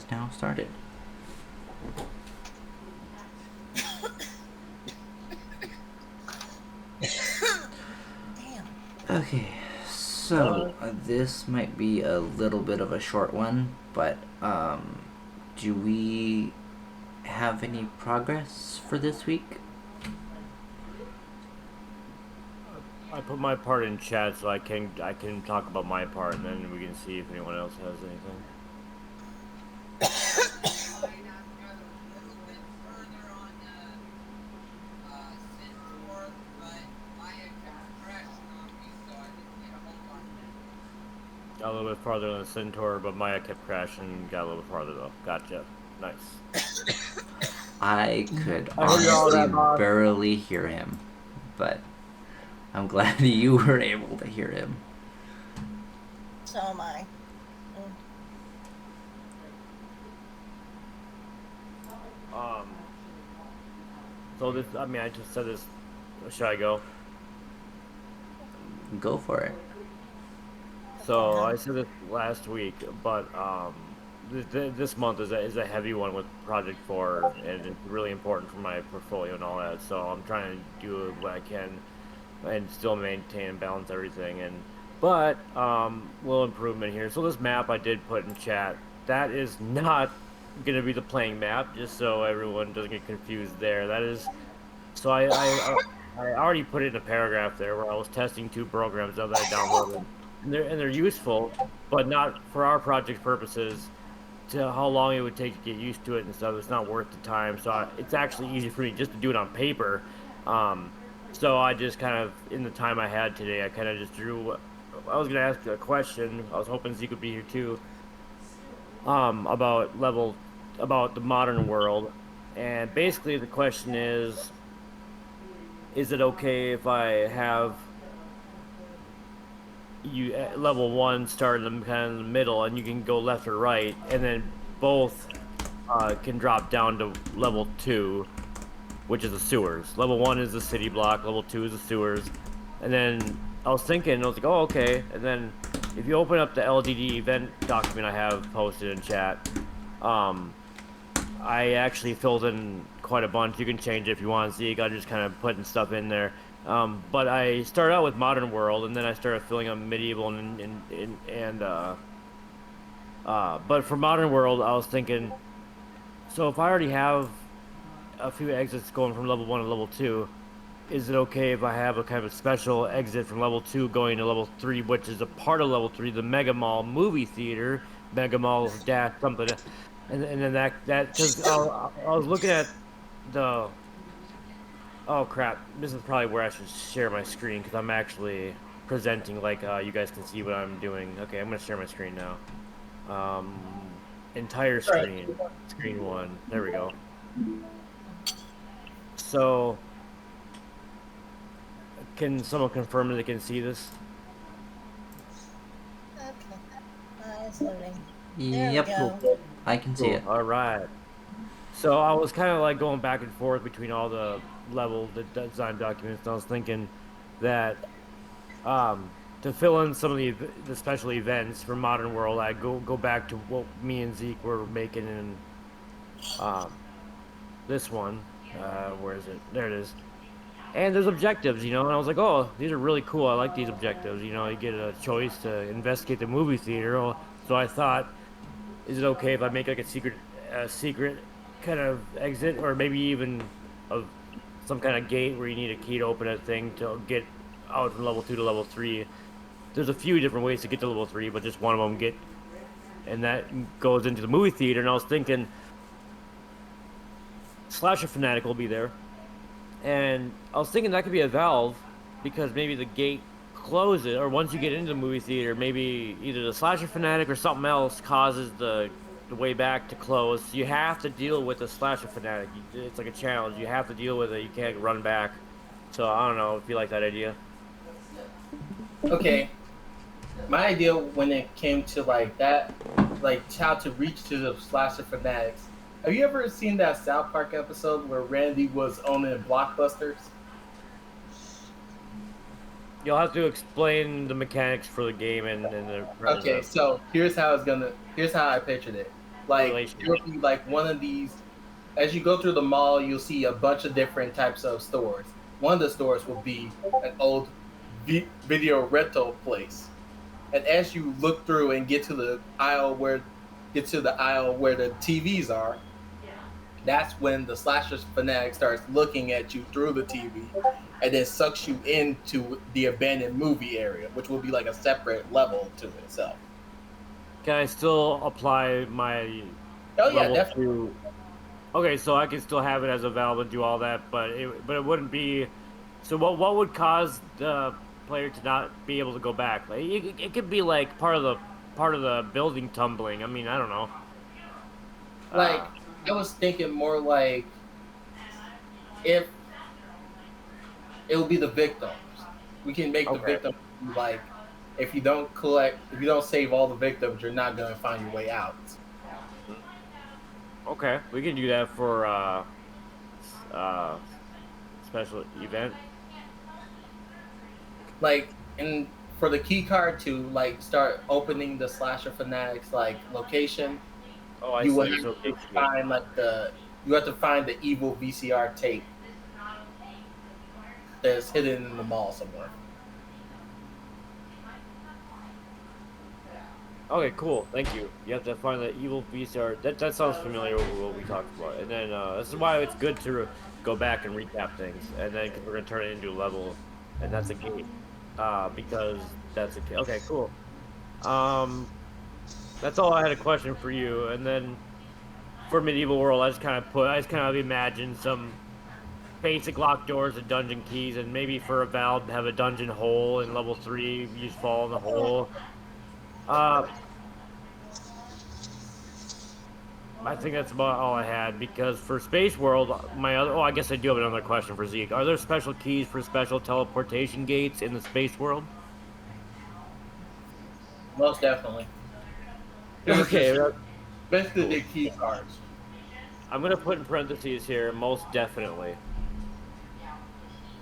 has now started. Damn. Okay, so this might be a little bit of a short one, but do we have any progress for this week? I put my part in chat so I can talk about my part, and then we can see if anyone else has anything. Got a little bit farther on the Centaur, but Maya kept crashing. Got a little bit farther though. Gotcha. Nice. I could I heard all honestly that, boss. barely hear him, but I'm glad you were able to hear him. So am I. So this, I mean, I just said this. Should I go? Go for it. So I said this last week, but this month is a heavy one with Project 4, and it's really important for my portfolio and all that. So I'm trying to do what I can, and still maintain and balance everything. But little improvement here. So this map I did put in chat. That is not gonna be the playing map, just so everyone doesn't get confused there. That is. So I already put it in a paragraph there where I was testing 2 programs that I downloaded. And they're useful, but not for our project purposes. To how long it would take to get used to it and stuff, it's not worth the time. So it's actually easy for me just to do it on paper. So I just kind of, in the time I had today, I kind of just drew. I was gonna ask a question. I was hoping Zeke would be here too. About the modern world, and basically the question is it okay if I have you at level 1 start in the kind of the middle, and you can go left or right, and then both can drop down to level 2, which is the sewers. Level 1 is the city block, level 2 is the sewers. And then I was thinking, I was like, oh, okay. And then if you open up the LDD event document I have posted in chat, I actually filled in quite a bunch. You can change it if you want, Zeke. I just kind of putting stuff in there. But I started out with Modern World, and then I started filling up Medieval but for Modern World, I was thinking, so if I already have a few exits going from level 1 to level 2, is it okay if I have a kind of a special exit from level 2 going to level 3, which is a part of level 3, the Mega Mall movie theater, Mega Mall dash something, and then that because I was looking at the. Oh crap! This is probably where I should share my screen because I'm actually presenting like you guys can see what I'm doing. Okay, I'm gonna share my screen now. Entire screen, screen 1. There we go. So, can someone confirm that they can see this? Okay. It's loading. Yep, There we go. I can see it. All right. So I was kind of like going back and forth between all the design documents. And I was thinking that to fill in some of the special events for Modern World, I go back to what me and Zeke were making in this one. Where is it? There it is. And there's objectives, and I was like, oh, these are really cool. I like these objectives. You get a choice to investigate the movie theater. So I thought, is it okay if I make like a secret kind of exit, or maybe even of some kind of gate where you need a key to open a thing to get out from level 2 to level 3? There's a few different ways to get to level 3, but just one of them and that goes into the movie theater. And I was thinking, Slasher Fanatic will be there. And I was thinking that could be a valve, because maybe the gate closes, or once you get into the movie theater, maybe either the Slasher Fanatic or something else causes the way back to close. So you have to deal with the Slasher Fanatic. It's like a challenge. You have to deal with it. You can't run back. So I don't know if you like that idea. Okay. My idea when it came to like that, like how to reach to the Slasher Fanatics. Have you ever seen that South Park episode where Randy was owning Blockbusters? You'll have to explain the mechanics for the game and the. Okay, so here's how I pictured it. Like Relationship. it'll be like one of these. As you go through the mall, you'll see a bunch of different types of stores. One of the stores will be an old video rental place, and as you look through and get to the aisle where the TVs are, that's when the slasher fanatic starts looking at you through the TV, and then sucks you into the abandoned movie area, which will be like a separate level to itself. Can I still apply my Oh yeah, level definitely. 2? Okay, so I can still have it as a valve and do all that, but it wouldn't be. So what would cause the player to not be able to go back? Like it could be like part of the building tumbling. I mean, I don't know. Like Uh, I was thinking more like if it will be the victims. We can make the Okay. victims like if you don't save all the victims, you're not gonna find your way out. Okay, we can do that for uh special event. Like and for the key card to like start opening the slasher fanatics like location, Oh, I you see. would have So to find you have to find the evil VCR tape that's hidden in the mall somewhere. okay, cool. Thank you. You have to find the evil VCR. That sounds familiar with what we talked about. And then this is why it's good to go back and recap things. And then cause we're gonna turn it into a level, and that's a gate. Because that's a okay, cool. Um, that's all I had a question for you. And then for medieval world, I just kind of imagined some basic locked doors and dungeon keys, and maybe for a valve have a dungeon hole in level 3. You just fall in the hole. Uh, I think that's about all I had because for Space World, I guess I do have another question for Zeke. Are there special keys for special teleportation gates in the Space World? Most definitely. Okay, Especially the key cards. I'm gonna put in parentheses here, most definitely.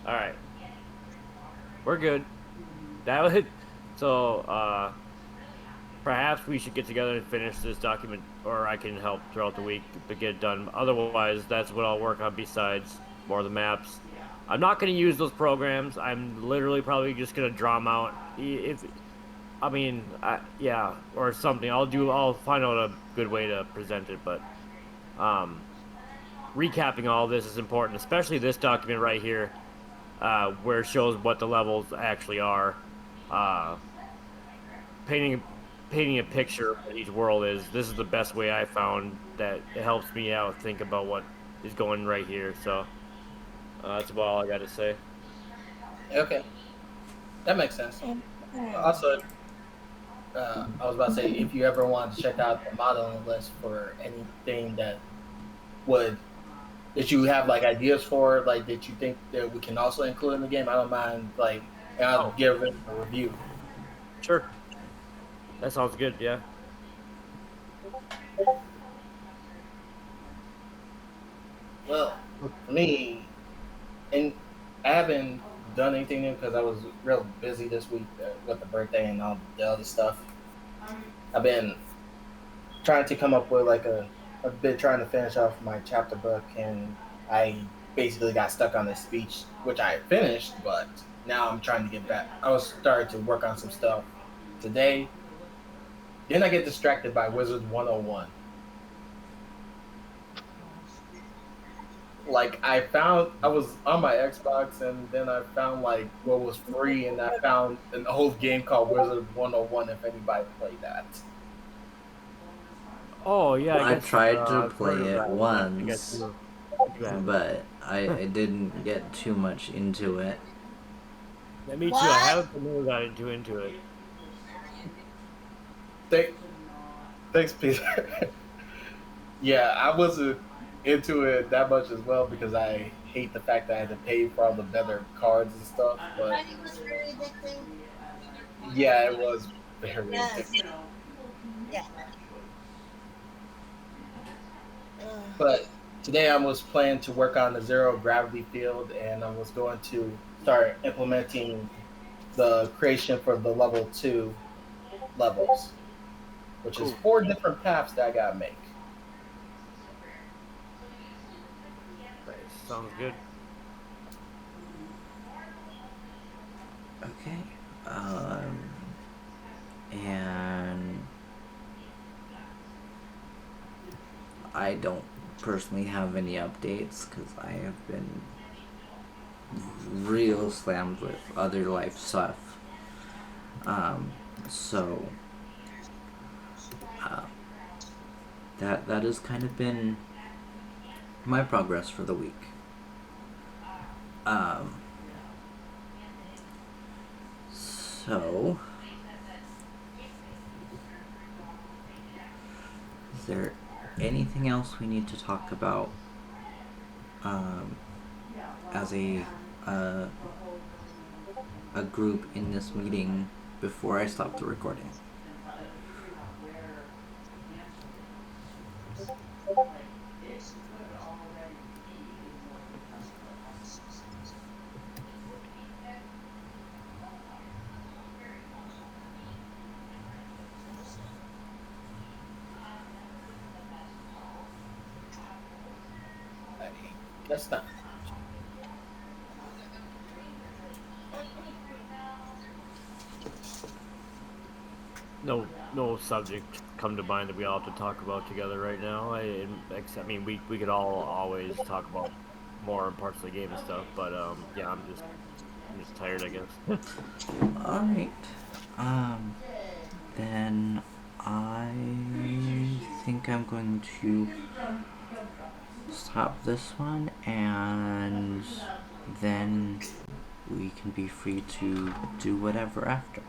All right, we're good. That would so. Perhaps we should get together and finish this document, or I can help throughout the week to get it done. Otherwise, that's what I'll work on besides more of the maps. I'm not going to use those programs. I'm literally probably just going to draw them out. Yeah, or something. I'll find out a good way to present it, but recapping all this is important, especially this document right here, where it shows what the levels actually are. Painting a picture of what each world is. This is the best way I found that it helps me out think about what is going right here. So that's about all I got to say. Okay, that makes sense. Also, I was about to say if you ever want to check out the modeling list for anything that you have like ideas for, like that you think that we can also include in the game, I don't mind like and I'll give it a review. Sure. That sounds good, yeah. Well, for me, and I haven't done anything new because I was real busy this week with the birthday and all the other stuff. I've been trying to come up with like I've been trying to finish off my chapter book, and I basically got stuck on this speech, which I finished, but now I'm trying to get back. I was starting to work on some stuff today. Then I get distracted by Wizard 101. Like I was on my Xbox, and then I found like what was free, and I found an old game called Wizard 101. If anybody played that, Oh, yeah, I guess, tried to I've play heard of it that. once, Yeah. but I didn't get too much into it. Yeah, me too. What? I haven't really got into it. thanks, Peter. Yeah, I wasn't into it that much as well because I hate the fact that I had to pay for all the better cards and stuff. But It was very addicting. yeah, it was very Yes. addicting. Yeah. Ugh. But today I was planning to work on the zero gravity field, and I was going to start implementing the creation for the level 2 levels, which is Cool. 4 different paths that I gotta make. sounds good. Okay. And I don't personally have any updates because I have been real slammed with other life stuff. So uh, that has kind of been my progress for the week. So is there anything else we need to talk about as a group in this meeting before I stop the recording? That's not. No subject come to mind that we all have to talk about together right now. I mean, we could all always talk about more parts of the game and stuff, but yeah, I'm just tired, I guess. All right. Then I think I'm going to stop this one, and then we can be free to do whatever after.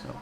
So